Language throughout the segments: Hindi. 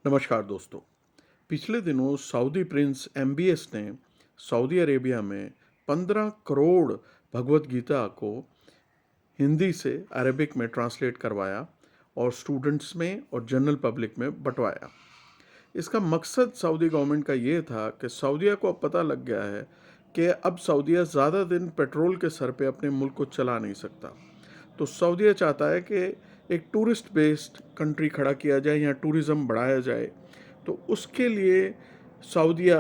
नमस्कार दोस्तों। पिछले दिनों सऊदी प्रिंस MBS ने सऊदी अरेबिया में 15 करोड़ भगवत गीता को हिंदी से अरबिक में ट्रांसलेट करवाया और स्टूडेंट्स में और जनरल पब्लिक में बंटवाया। इसका मकसद सऊदी गवर्नमेंट का ये था कि सऊदीया को अब पता लग गया है कि अब सऊदीया ज़्यादा दिन पेट्रोल के सर पे अपने मुल्क को चला नहीं सकता। तो सऊदीया चाहता है कि एक टूरिस्ट बेस्ड कंट्री खड़ा किया जाए, यहाँ टूरिज़्म बढ़ाया जाए। तो उसके लिए सऊदीया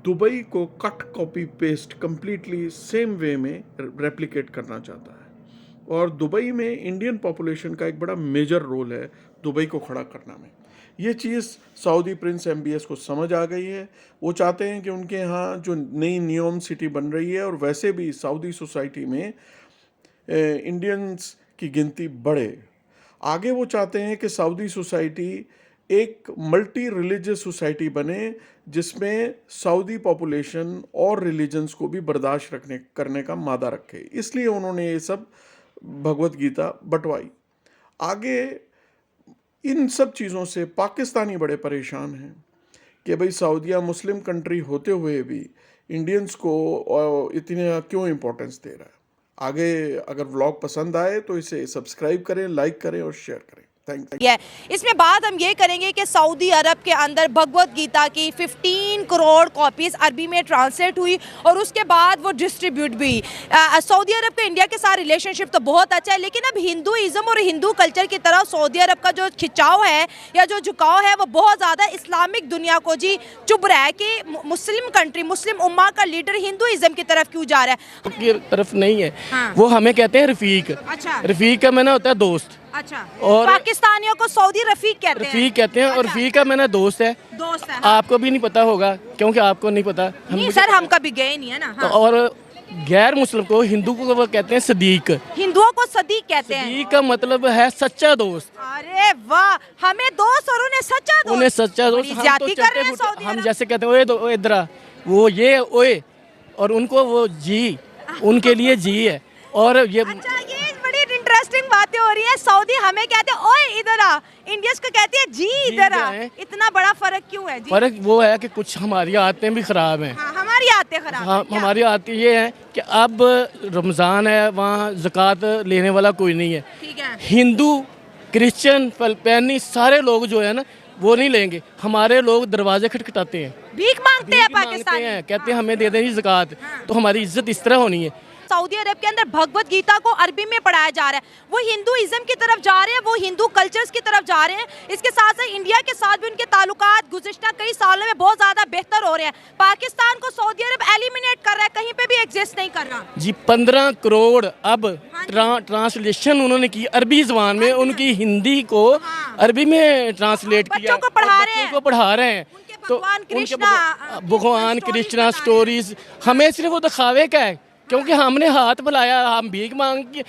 दुबई को cut copy paste completely same way में रेप्लिकेट करना चाहता है और दुबई में इंडियन पॉपुलेशन का एक बड़ा मेजर रोल है दुबई को खड़ा करना में। ये चीज़ सऊदी प्रिंस MBS को समझ आ गई है। वो चाहते हैं कि उनके यहाँ जो नई नियोम सिटी बन रही है और वैसे भी सऊदी सोसाइटी में इंडियंस की गिनती बढ़े। आगे वो चाहते हैं कि सऊदी सोसाइटी एक मल्टी रिलीजियस सोसाइटी बने जिसमें सऊदी पॉपुलेशन और रिलीजन्स को भी बर्दाश्त करने का मादा रखे। इसलिए उन्होंने ये सब भगवत गीता बंटवाई। आगे इन सब चीज़ों से पाकिस्तानी बड़े परेशान हैं कि भाई सऊदीया मुस्लिम कंट्री होते हुए भी इंडियंस को इतने क्यों इम्पोर्टेंस दे रहा है। आगे अगर व्लॉग पसंद आए तो इसे सब्सक्राइब करें, लाइक करें और शेयर करें। इसमें बात हम ये करेंगे कि सऊदी अरब के अंदर भगवत गीता की 15 करोड़ कॉपीज अरबी में ट्रांसलेट हुई और उसके बाद वो डिस्ट्रीब्यूट भी हुई। सऊदी अरब का इंडिया के साथ रिलेशनशिप तो बहुत अच्छा है, लेकिन अब हिंदुइज्म और हिंदू कल्चर की तरफ सऊदी अरब का जो खिंचाव है या जो झुकाव है वो बहुत ज़्यादा इस्लामिक दुनिया को जी चुभ रहा है कि मुस्लिम कंट्री, मुस्लिम उम्मा का लीडर हिंदुइज्म की तरफ क्यों जा रहा है। की तरफ नहीं है। हाँ। वो हमें कहते हैं रफीक। अच्छा। रफीक का मैंने होता है दोस्त। अच्छा। और पाकिस्तानियों को सऊदी रफीक कहते हैं। रफीक कहते हैं। अच्छा। और रफीक का मैंने दोस्त है। हाँ। आपको भी नहीं पता होगा क्योंकि आपको नहीं पता। नहीं सर, हम कभी गए नहीं है ना। हाँ। और गैर मुस्लिम को, हिंदू को वो कहते हैं सदीक। हिंदुओं को सदीक कहते हैं। सदीक का मतलब है सच्चा दोस्त। अरे वाह, हमें दोस्त और उन्हें सच्चा दोस्त। उन्हें सच्चा दोस्त। हम जैसे कहते हैं ओए इधर वो ये ओए, और उनको वो जी, उनके लिए जी है। और ये इंटरेस्टिंग बातें हो रही है। सऊदी हमें कहते हैं ओए इधर आ, इंडियंस को कहते हैं जी इधर आ। इतना बड़ा फर्क क्यों है जी? फर्क वो है कि कुछ हमारी आदतें भी खराब हैं। हाँ, हमारी आदतें खराब। हाँ, हमारी आदतें ये है कि अब रमज़ान है, वहाँ ज़कात लेने वाला कोई नहीं है। ठीक है। हिंदू, क्रिश्चियन, फिलिपाइनी सारे लोग जो है ना वो नहीं लेंगे। हमारे लोग दरवाजे खटखटाते हैं, भीख मांगते हैं पाकिस्तानी, कहते हैं हमें दे दें ज़कात। तो हमारी इज्जत इस तरह होनी है। सऊदी अरब के अंदर भगवत गीता को अरबी में पढ़ाया जा रहा है। वो हिंदुइज्म की तरफ जा रहे हैं, वो हिंदू कल्चर्स की तरफ जा रहे हैं। इसके साथ साथ इंडिया के साथ भी उनके ताल्लुकात गुज़िश्ता कई सालों में बहुत ज़्यादा बेहतर हो रहे हैं। पाकिस्तान को सऊदी अरब एलिमिनेट कर रहा है, कहीं पे भी एग्जिस्ट नहीं कर रहा जी। 15 करोड़ अब ट्रांसलेशन उन्होंने की अरबी ज़बान में, उनकी हिंदी को अरबी में ट्रांसलेट किया, बच्चों को पढ़ा रहे हैं। तो भगवान कृष्णा स्टोरीज हमें सिर्फ वो दिखावे का है, क्योंकि हमने हाथ बुलाया, हम भीख मांग के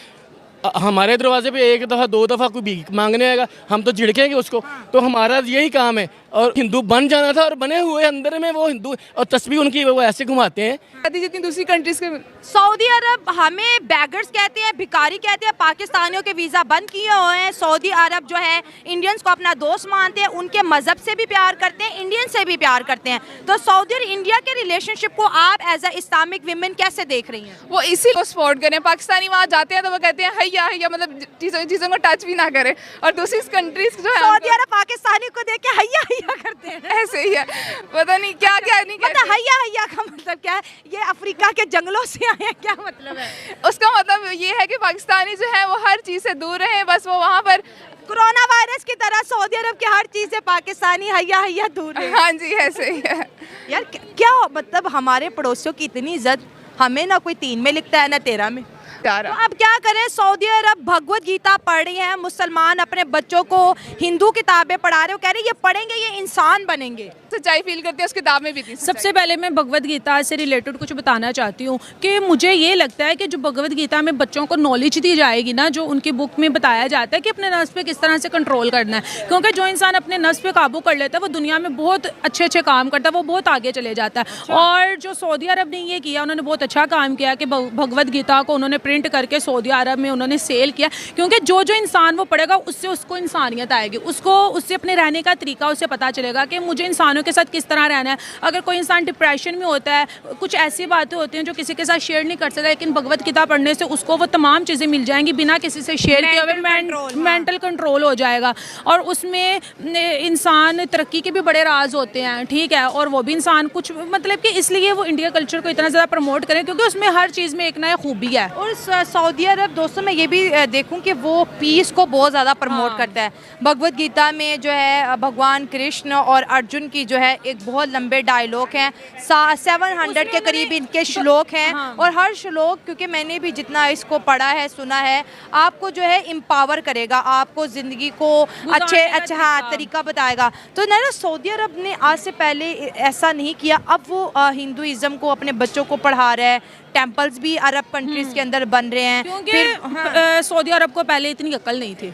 हमारे दरवाजे पे एक दफ़ा दो दफ़ा कोई भीख मांगने आएगा, हम तो झिड़केंगे उसको। तो हमारा यही काम है। और हिंदू बन जाना था और बने हुए अंदर में वो हिंदू, और तस्वीर उनकी वो ऐसे घुमाते हैं जितनी दूसरी कंट्रीज के। सऊदी अरब हमें बैगर्स कहते हैं, भिखारी कहते हैं। पाकिस्तानियों के वीज़ा बंद किए हुए हैं। सऊदी अरब जो है इंडियंस को अपना दोस्त मानते हैं, उनके मजहब से भी प्यार करते हैं, इंडियन से भी प्यार करते हैं। तो सऊदी और इंडिया के रिलेशनशिप को आप एज अ इस्लामिक विमेन कैसे देख रही हैं? वो इसी को सपोर्ट करें। पाकिस्तानी वहाँ जाते हैं तो वो कहते हैं हैया हैया, मतलब चीज़ों को टच भी ना करें। और दूसरी कंट्रीज जो है सऊदी अरब पाकिस्तानी को देख के हैया हैया करते हैं। ऐसे ही है, पता नहीं क्या क्या नहीं कहते। हैया हैया का मतलब क्या है? ये अफ्रीका के जंगलों से आए हैं, क्या मतलब है? उसका मतलब ये है कि पाकिस्तानी जो है वो हर चीज़ से दूर रहे, बस वो वहाँ पर कोरोना वायरस की तरह सऊदी अरब की हर चीज़ से पाकिस्तानी हैया हैया दूर रहे। हाँ जी, ऐसे ही है यार। क्या मतलब हमारे पड़ोसियों की इतनी इज्जत, हमें ना कोई 3 में लिखता है ना 13 में। तो अब क्या करें? सऊदी अरब भगवत गीता पढ़ रही है, मुसलमान अपने बच्चों को हिंदू किताबें पढ़ा रहे हो, कह रहे ये पढ़ेंगे ये इंसान बनेंगे। सच्चाई फील करते हैं उस किताब में भी थी। सबसे पहले मैं भगवत गीता से रिलेटेड कुछ बताना चाहती हूँ कि मुझे ये लगता है कि जो भगवत गीता में बच्चों को नॉलेज दी जाएगी ना, जो उनकी बुक में बताया जाता है कि अपने नफ्स पे किस तरह से कंट्रोल करना है, क्योंकि जो इंसान अपने नफ्स पे काबू कर लेता है वो दुनिया में बहुत अच्छे अच्छे काम करता है, वो बहुत आगे चले जाता है। और जो सऊदी अरब ने ये किया, उन्होंने बहुत अच्छा काम किया कि भगवत गीता को उन्होंने प्रिंट करके सऊदी अरब में उन्होंने सेल किया, क्योंकि जो जो इंसान वो पढ़ेगा उससे उसको इंसानियत आएगी, उसको उससे अपने रहने का तरीका उससे पता चलेगा कि मुझे इंसानों के साथ किस तरह रहना है। अगर कोई इंसान डिप्रेशन में होता है, कुछ ऐसी बातें होती हैं जो किसी के साथ शेयर नहीं कर सकता, लेकिन भगवत गीता पढ़ने से उसको वो तमाम चीज़ें मिल जाएंगी बिना किसी से शेयर किए हुए, मेंटल कंट्रोल हो जाएगा। और उसमें इंसान तरक्की के भी बड़े राज होते हैं, ठीक है, और वो भी इंसान कुछ मतलब कि इसलिए वो इंडिया कल्चर को इतना ज़्यादा प्रमोट करें क्योंकि उसमें हर चीज़ में एक नया खूबी है। और सऊदी अरब दोस्तों मैं ये भी देखूं कि वो पीस को बहुत ज़्यादा प्रमोट करता है। भगवत गीता में जो है भगवान कृष्ण और अर्जुन की जो है एक बहुत लंबे डायलॉग हैं, 700 के करीब इनके श्लोक हैं। और हर श्लोक, क्योंकि मैंने भी जितना इसको पढ़ा है सुना है, आपको जो है एम्पावर करेगा, आपको ज़िंदगी को अच्छा तरीका बताएगा। तो ना सऊदी अरब ने आज से पहले ऐसा नहीं किया, अब वो हिंदुइज़्म को अपने बच्चों को पढ़ा रहा है, टेम्पल्स भी अरब कंट्रीज़ के अंदर बन रहे हैं। क्योंकि सऊदी अरब को पहले इतनी अक्ल नहीं थी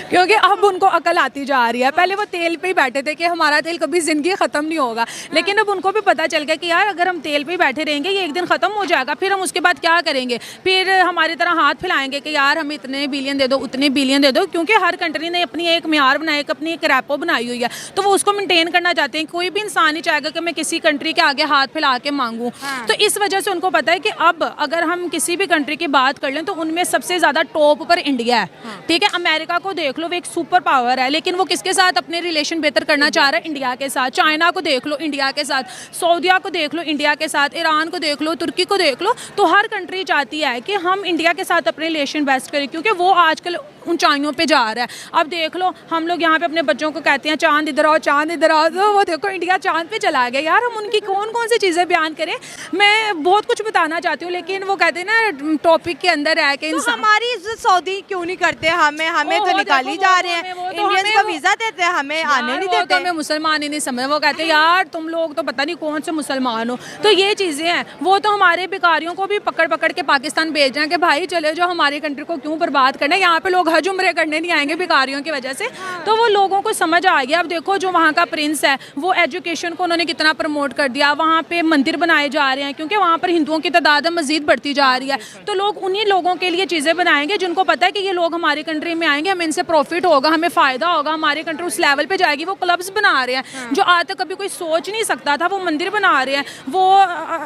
क्योंकि अब उनको अकल आती जा रही है। पहले वो तेल पे ही बैठे थे कि हमारा तेल कभी ज़िंदगी ख़त्म नहीं होगा, लेकिन अब उनको भी पता चल गया कि यार अगर हम तेल पे ही बैठे रहेंगे ये एक दिन ख़त्म हो जाएगा, फिर हम उसके बाद क्या करेंगे, फिर हमारी तरह हाथ फैलाएंगे कि यार हमें इतने बिलियन दे दो, उतने बिलियन दे दो, क्योंकि हर कंट्री ने अपनी एक म्यार बनाया, अपनी एक रैपो बनाई हुई है, तो वो उसको मेनटेन करना चाहते हैं। कोई भी इंसान नहीं चाहेगा कि मैं किसी कंट्री के आगे हाथ फैला के मांगूँ। तो इस वजह से उनको पता है कि अब अगर हम किसी भी कंट्री की बात कर लें तो उनमें सबसे ज़्यादा टॉप पर इंडिया है, ठीक है। अमेरिका को देख लो, वो एक सुपर पावर है, लेकिन वो किसके साथ अपने रिलेशन बेहतर करना चाह रहा है? इंडिया के साथ। चाइना को देख लो, इंडिया के साथ। सऊदीया को देख लो, इंडिया के साथ। ईरान को देख लो, तुर्की को देख लो। तो हर कंट्री चाहती है कि हम इंडिया के साथ अपने रिलेशन बेस्ट करें, क्योंकि वो आजकल ऊंचाइयों पे जा रहा है। अब देख लो, हम लोग यहाँ पे अपने बच्चों को कहते हैं चांद इधर आओ, चांद इधर आओ, तो वो देखो इंडिया चांद पे चला गया। यार हम उनकी कौन कौन सी चीज़ें बयान करें, मैं बहुत कुछ बताना चाहती हूँ, लेकिन वो कहते हैं ना टॉपिक के अंदर है कि तो हमारी इज्जत सऊदी क्यों नहीं करते? हमें तो निकाली जा रहे हैं, इंडियंस को वीज़ा देते हैं, हमें आने नहीं देते। हमें मुसलमान ही नहीं समझ, वो कहते हैं यार तुम लोग तो पता नहीं कौन से मुसलमान हो। तो ये चीज़ें हैं। वो तो हमारे भिखारियों को भी पकड़ पकड़ के पाकिस्तान भेज रहे हैं कि भाई चले जाओ, हमारी कंट्री को क्यों बर्बाद करना है। यहाँ पे लोग हज उम्रे करने नहीं आएंगे भिखारियों की वजह से। तो वो लोगों को समझ आ गया। अब देखो जो वहाँ का प्रिंस है वो एजुकेशन को उन्होंने कितना प्रमोट कर दिया, वहाँ पे मंदिर बनाए जा रहे हैं क्योंकि वहाँ पर हिंदुओं की तादाद मजीद बढ़ती जा रही है। तो लोग उन्हीं लोगों के लिए चीज़ें बनाएंगे जिनको पता है कि ये लोग हमारी कंट्री में आएंगे, हमें इनसे प्रॉफिट होगा, हमें फ़ायदा होगा, हमारी कंट्री उस लेवल पे जाएगी। वो क्लब्स बना रहे हैं जो आज तक कभी कोई सोच नहीं सकता था, वो मंदिर बना रहे हैं। वो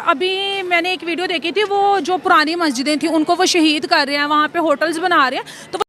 अभी मैंने एक वीडियो देखी थी, वो जो पुरानी मस्जिदें थी उनको वो शहीद कर रहे हैं, वहाँ पे होटल्स बना रहे हैं। तो